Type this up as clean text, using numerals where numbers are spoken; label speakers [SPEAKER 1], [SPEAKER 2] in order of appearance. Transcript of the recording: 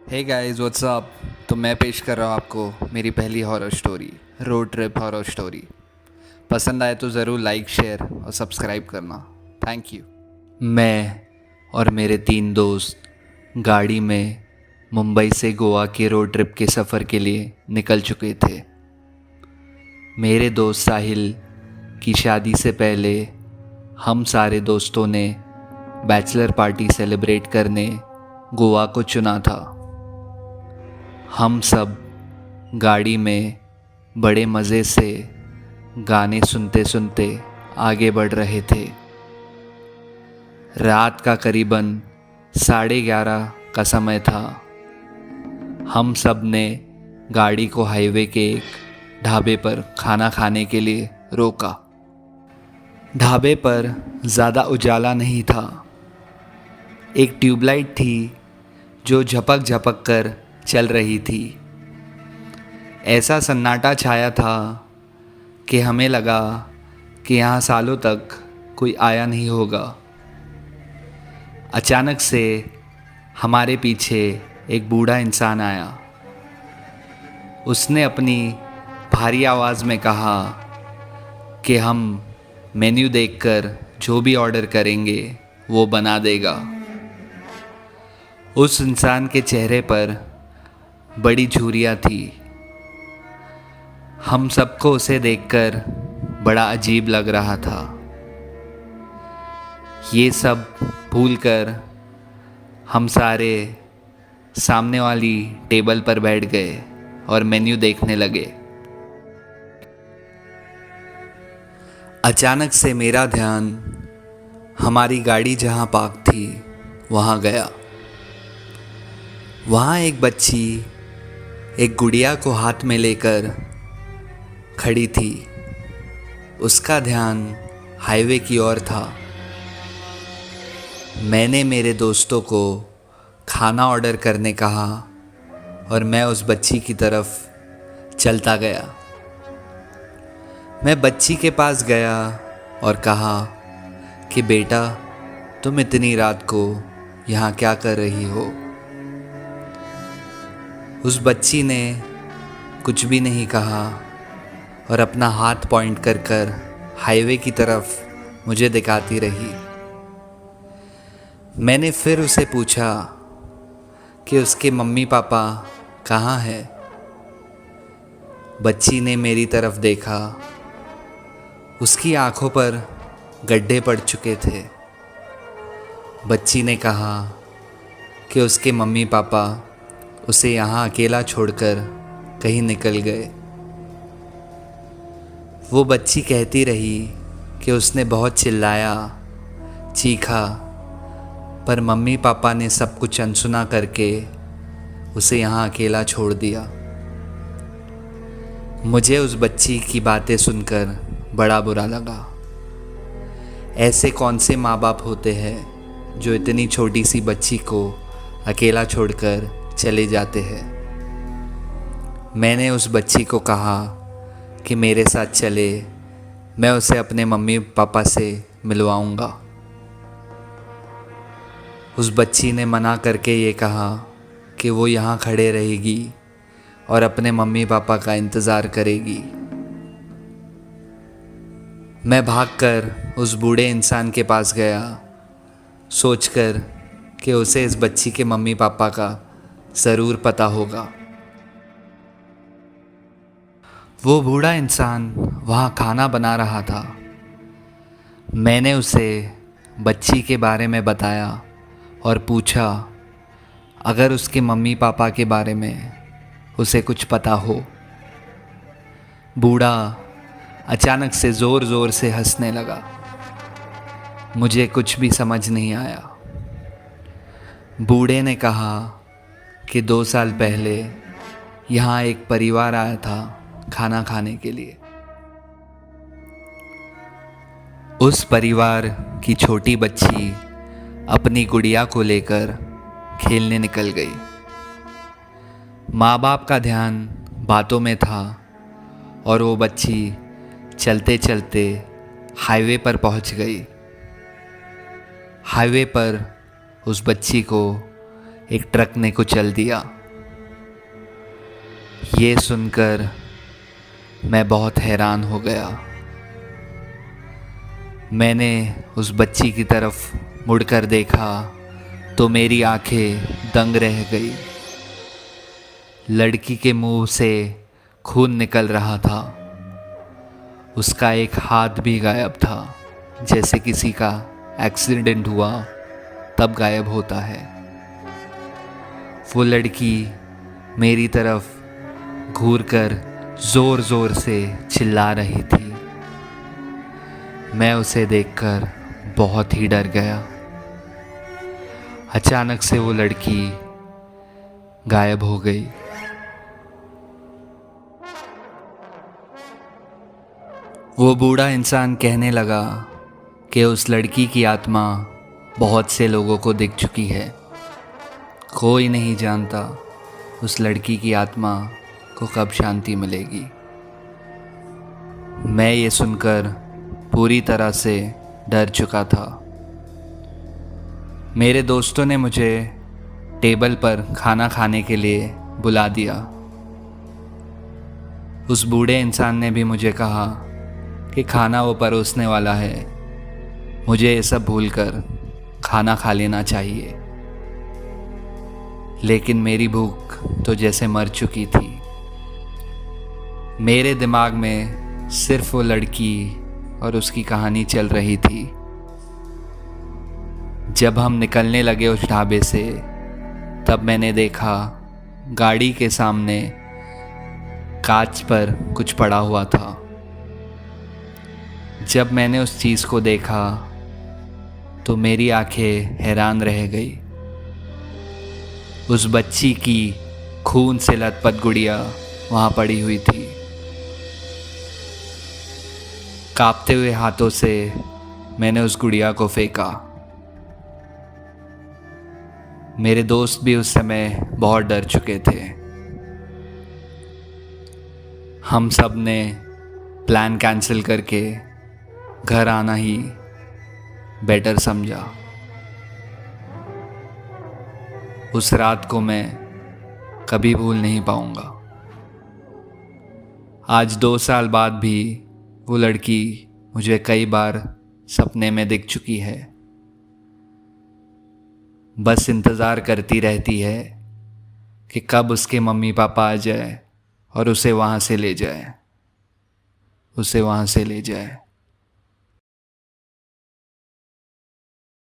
[SPEAKER 1] Hey guys what's up. तो मैं पेश कर रहा हूँ आपको मेरी पहली horror story, road trip horror story. पसंद आए तो ज़रूर लाइक, शेयर और सब्सक्राइब करना। Thank you. मैं और मेरे 3 दोस्त गाड़ी में मुंबई से गोवा के रोड ट्रिप के सफ़र के लिए निकल चुके थे। मेरे दोस्त साहिल की शादी से पहले हम सारे दोस्तों ने बैचलर पार्टी सेलिब्रेट करने गोवा को चुना था। हम सब गाड़ी में बड़े मज़े से गाने सुनते सुनते आगे बढ़ रहे थे। रात का करीबन 11:30 का समय था। हम सब ने गाड़ी को हाईवे के एक ढाबे पर खाना खाने के लिए रोका। ढाबे पर ज़्यादा उजाला नहीं था। एक ट्यूबलाइट थी जो झपक झपक कर चल रही थी। ऐसा सन्नाटा छाया था कि हमें लगा कि यहाँ सालों तक कोई आया नहीं होगा। अचानक से हमारे पीछे एक बूढ़ा इंसान आया। उसने अपनी भारी आवाज़ में कहा कि हम मेन्यू देखकर जो भी ऑर्डर करेंगे वो बना देगा। उस इंसान के चेहरे पर बड़ी झुर्रियाँ थी। हम सबको उसे देखकर बड़ा अजीब लग रहा था। ये सब भूलकर हम सारे सामने वाली टेबल पर बैठ गए और मेन्यू देखने लगे। अचानक से मेरा ध्यान हमारी गाड़ी जहाँ पार्क थी वहाँ गया। वहाँ एक बच्ची एक गुड़िया को हाथ में लेकर खड़ी थी। उसका ध्यान हाईवे की ओर था। मैंने मेरे दोस्तों को खाना ऑर्डर करने कहा और मैं उस बच्ची की तरफ चलता गया। मैं बच्ची के पास गया और कहा कि बेटा, तुम इतनी रात को यहाँ क्या कर रही हो? उस बच्ची ने कुछ भी नहीं कहा और अपना हाथ पॉइंट कर कर हाईवे की तरफ मुझे दिखाती रही। मैंने फिर उसे पूछा कि उसके मम्मी पापा कहाँ हैं। बच्ची ने मेरी तरफ देखा। उसकी आंखों पर गड्ढे पड़ चुके थे। बच्ची ने कहा कि उसके मम्मी पापा उसे यहाँ अकेला छोड़कर कहीं निकल गए। वो बच्ची कहती रही कि उसने बहुत चिल्लाया, चीखा, पर मम्मी पापा ने सब कुछ अनसुना करके उसे यहाँ अकेला छोड़ दिया। मुझे उस बच्ची की बातें सुनकर बड़ा बुरा लगा। ऐसे कौन से माँ बाप होते हैं जो इतनी छोटी सी बच्ची को अकेला छोड़कर चले जाते हैं। मैंने उस बच्ची को कहा कि मेरे साथ चले, मैं उसे अपने मम्मी पापा से मिलवाऊंगा। उस बच्ची ने मना करके ये कहा कि वो यहाँ खड़े रहेगी और अपने मम्मी पापा का इंतज़ार करेगी। मैं भागकर उस बूढ़े इंसान के पास गया, सोचकर कि उसे इस बच्ची के मम्मी पापा का ज़रूर पता होगा। वो बूढ़ा इंसान वहाँ खाना बना रहा था। मैंने उसे बच्ची के बारे में बताया और पूछा अगर उसके मम्मी पापा के बारे में उसे कुछ पता हो। बूढ़ा अचानक से ज़ोर ज़ोर से हंसने लगा। मुझे कुछ भी समझ नहीं आया। बूढ़े ने कहा कि 2 साल पहले यहाँ एक परिवार आया था खाना खाने के लिए। उस परिवार की छोटी बच्ची अपनी गुड़िया को लेकर खेलने निकल गई। माँ बाप का ध्यान बातों में था और वो बच्ची चलते चलते हाईवे पर पहुंच गई। हाईवे पर उस बच्ची को एक ट्रक ने कुचल दिया। ये सुनकर मैं बहुत हैरान हो गया। मैंने उस बच्ची की तरफ मुड़कर देखा तो मेरी आंखें दंग रह गई। लड़की के मुंह से खून निकल रहा था। उसका एक हाथ भी गायब था, जैसे किसी का एक्सीडेंट हुआ तब गायब होता है। वो लड़की मेरी तरफ घूरकर ज़ोर ज़ोर से चिल्ला रही थी। मैं उसे देखकर बहुत ही डर गया। अचानक से वो लड़की गायब हो गई। वो बूढ़ा इंसान कहने लगा कि उस लड़की की आत्मा बहुत से लोगों को दिख चुकी है। कोई नहीं जानता उस लड़की की आत्मा को कब शांति मिलेगी। मैं ये सुनकर पूरी तरह से डर चुका था। मेरे दोस्तों ने मुझे टेबल पर खाना खाने के लिए बुला दिया। उस बूढ़े इंसान ने भी मुझे कहा कि खाना वो परोसने वाला है, मुझे ये सब भूलकर खाना खा लेना चाहिए। लेकिन मेरी भूख तो जैसे मर चुकी थी। मेरे दिमाग में सिर्फ वो लड़की और उसकी कहानी चल रही थी। जब हम निकलने लगे उस ढाबे से, तब मैंने देखा गाड़ी के सामने कांच पर कुछ पड़ा हुआ था। जब मैंने उस चीज़ को देखा तो मेरी आंखें हैरान रह गई। उस बच्ची की खून से लथपथ गुड़िया वहाँ पड़ी हुई थी। कांपते हुए हाथों से मैंने उस गुड़िया को फेंका। मेरे दोस्त भी उस समय बहुत डर चुके थे। हम सब ने प्लान कैंसिल करके घर आना ही बेटर समझा। उस रात को मैं कभी भूल नहीं पाऊंगा। आज 2 साल बाद भी वो लड़की मुझे कई बार सपने में दिख चुकी है। बस इंतज़ार करती रहती है कि कब उसके मम्मी पापा आ जाए और उसे वहाँ से ले जाए।